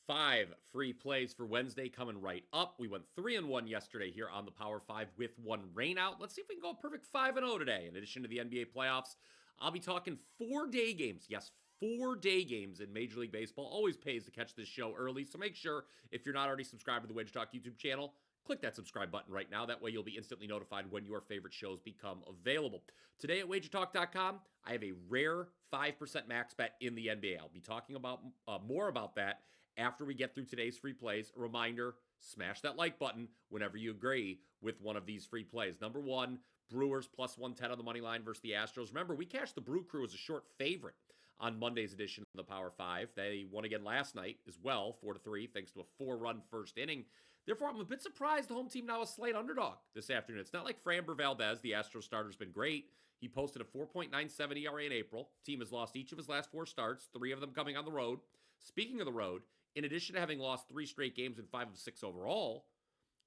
5 free plays for Wednesday coming right up. We went 3-1 yesterday here on the Power 5 with one rain out. Let's see if we can go a perfect 5-0 today. In addition to the NBA playoffs, I'll be talking 4-day games. Yes, 4-day games in Major League Baseball. Always pays to catch this show early, so make sure if you're not already subscribed to the WagerTalk YouTube channel, click that subscribe button right now. That way you'll be instantly notified when your favorite shows become available. Today at WagerTalk.com, I have a rare 5% max bet in the NBA. I'll be talking about more about that after we get through today's free plays. A reminder, smash that like button whenever you agree with one of these free plays. Number one, Brewers plus 110 on the money line versus the Astros. Remember, we cashed the Brew Crew as a short favorite on Monday's edition of the Power 5. They won again last night as well, 4-3, thanks to a 4-run first inning. Therefore, I'm a bit surprised the home team now is slight underdog this afternoon. It's not like Framber Valdez, the Astros starter, has been great. He posted a 4.97 ERA in April. Team has lost each of his last 4 starts, 3 of them coming on the road. Speaking of the road, in addition to having lost 3 straight games and 5 of 6 overall,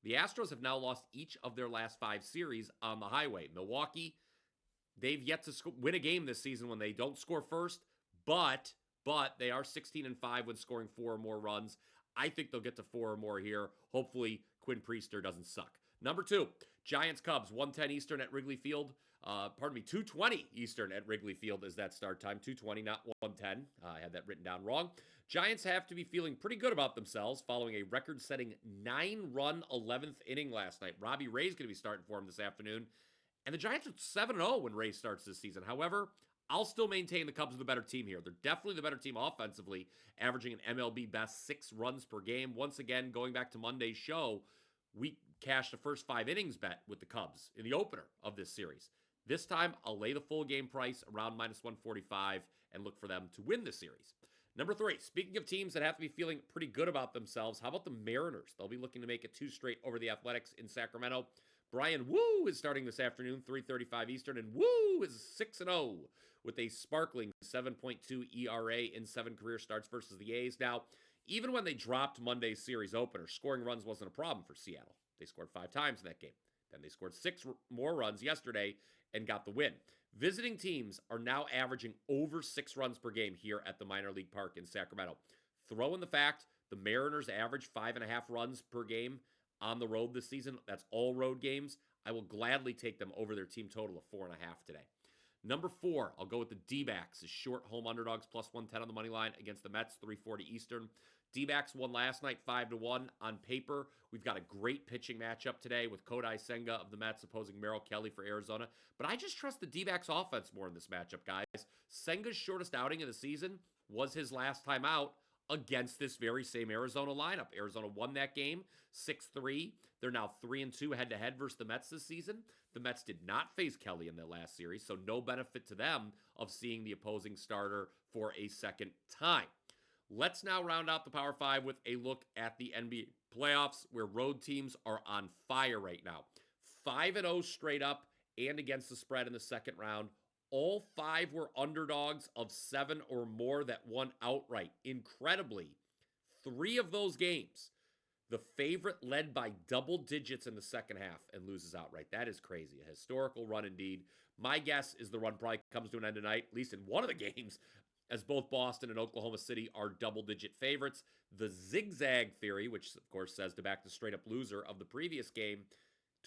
the Astros have now lost each of their last 5 series on the highway. Milwaukee, they've yet to win a game this season when they don't score first, but they are 16-5 when scoring 4 or more runs. I think they'll get to 4 or more here. Hopefully, Quinn Priester doesn't suck. Number 2, Giants-Cubs, 1:10 Eastern at Wrigley Field. 2:20 Eastern at Wrigley Field is that start time. 2:20, not 1:10. I had that written down wrong. Giants have to be feeling pretty good about themselves following a record-setting 9-run 11th inning last night. Robbie Ray's going to be starting for him this afternoon. And the Giants are 7-0 when Ray starts this season. However, I'll still maintain the Cubs are the better team here. They're definitely the better team offensively, averaging an MLB best 6 runs per game. Once again, going back to Monday's show, we cashed the first 5 innings bet with the Cubs in the opener of this series. This time, I'll lay the full game price around minus 145 and look for them to win the series. Number 3, speaking of teams that have to be feeling pretty good about themselves, how about the Mariners? They'll be looking to make it 2 straight over the Athletics in Sacramento. Brian Woo is starting this afternoon, 3:35 Eastern, and Woo is 6-0 with a sparkling 7.2 ERA in 7 career starts versus the A's. Now, even when they dropped Monday's series opener, scoring runs wasn't a problem for Seattle. They scored 5 times in that game. Then they scored 6 more runs yesterday and got the win. Visiting teams are now averaging over 6 runs per game here at the minor league park in Sacramento. Throw in the fact the Mariners average 5.5 runs per game on the road this season. That's all road games. I will gladly take them over their team total of 4.5 today. Number 4, I'll go with the D-backs as short home underdogs plus 110 on the money line against the Mets, 3:40 Eastern. D-backs won last night 5-1. On paper, we've got a great pitching matchup today with Kodai Senga of the Mets opposing Merrill Kelly for Arizona. But I just trust the D-backs offense more in this matchup, guys. Senga's shortest outing of the season was his last time out against this very same Arizona lineup. Arizona won that game 6-3. They're now 3-2 head-to-head versus the Mets this season. The Mets did not face Kelly in their last series, so no benefit to them of seeing the opposing starter for a second time. Let's now round out the Power 5 with a look at the NBA playoffs, where road teams are on fire right now. 5-0 straight up and against the spread in the second round. All 5 were underdogs of 7 or more that won outright. Incredibly, 3 of those games, the favorite led by double digits in the second half and loses outright. That is crazy. A historical run indeed. My guess is the run probably comes to an end tonight, at least in one of the games, as both Boston and Oklahoma City are double-digit favorites. The zigzag theory, which of course says to back the straight-up loser of the previous game,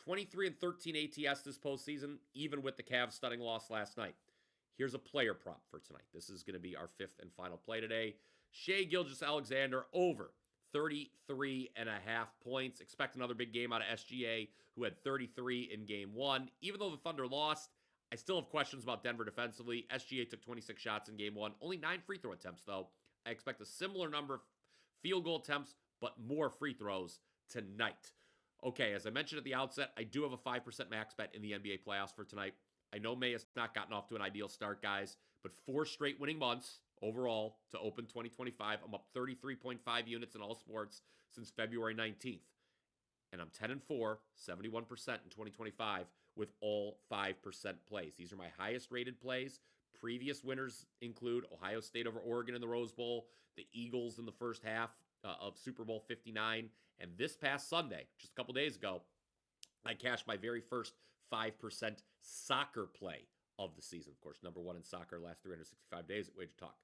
23-13 ATS this postseason, even with the Cavs stunning loss last night. Here's a player prop for tonight. This is going to be our 5th and final play today. Shai Gilgeous-Alexander over 33.5 points. Expect another big game out of SGA, who had 33 in game 1. Even though the Thunder lost, I still have questions about Denver defensively. SGA took 26 shots in game 1. Only 9 free throw attempts, though. I expect a similar number of field goal attempts, but more free throws tonight. Okay, as I mentioned at the outset, I do have a 5% max bet in the NBA playoffs for tonight. I know May has not gotten off to an ideal start, guys, but 4 straight winning months overall to open 2025. I'm up 33.5 units in all sports since February 19th. And I'm 10-4, 71% in 2025 with all 5% plays. These are my highest rated plays. Previous winners include Ohio State over Oregon in the Rose Bowl, the Eagles in the first half of Super Bowl 59, and this past Sunday, just a couple days ago, I cashed my very first 5% soccer play of the season. Of course, number 1 in soccer last 365 days at WagerTalk.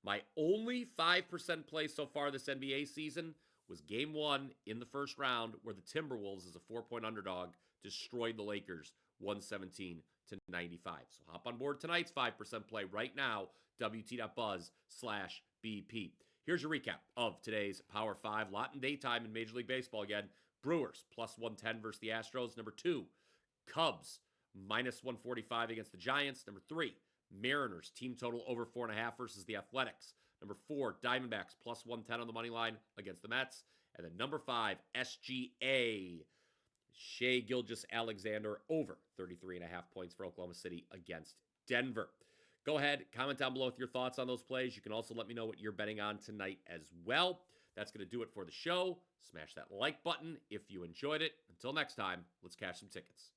My only 5% play so far this NBA season was game 1 in the first round where the Timberwolves, as a 4-point underdog, destroyed the Lakers 117-95. So hop on board tonight's 5% play right now, WT.buzz/BP. Here's your recap of today's Power 5. Lot in daytime in Major League Baseball again. Brewers plus 110 versus the Astros. Number 2, Cubs minus 145 against the Giants. Number 3, Mariners team total over 4.5 versus the Athletics. Number 4, Diamondbacks plus 110 on the money line against the Mets. And then number 5, SGA, Shai Gilgeous-Alexander over 33.5 points for Oklahoma City against Denver. Go ahead, comment down below with your thoughts on those plays. You can also let me know what you're betting on tonight as well. That's going to do it for the show. Smash that like button if you enjoyed it. Until next time, let's cash some tickets.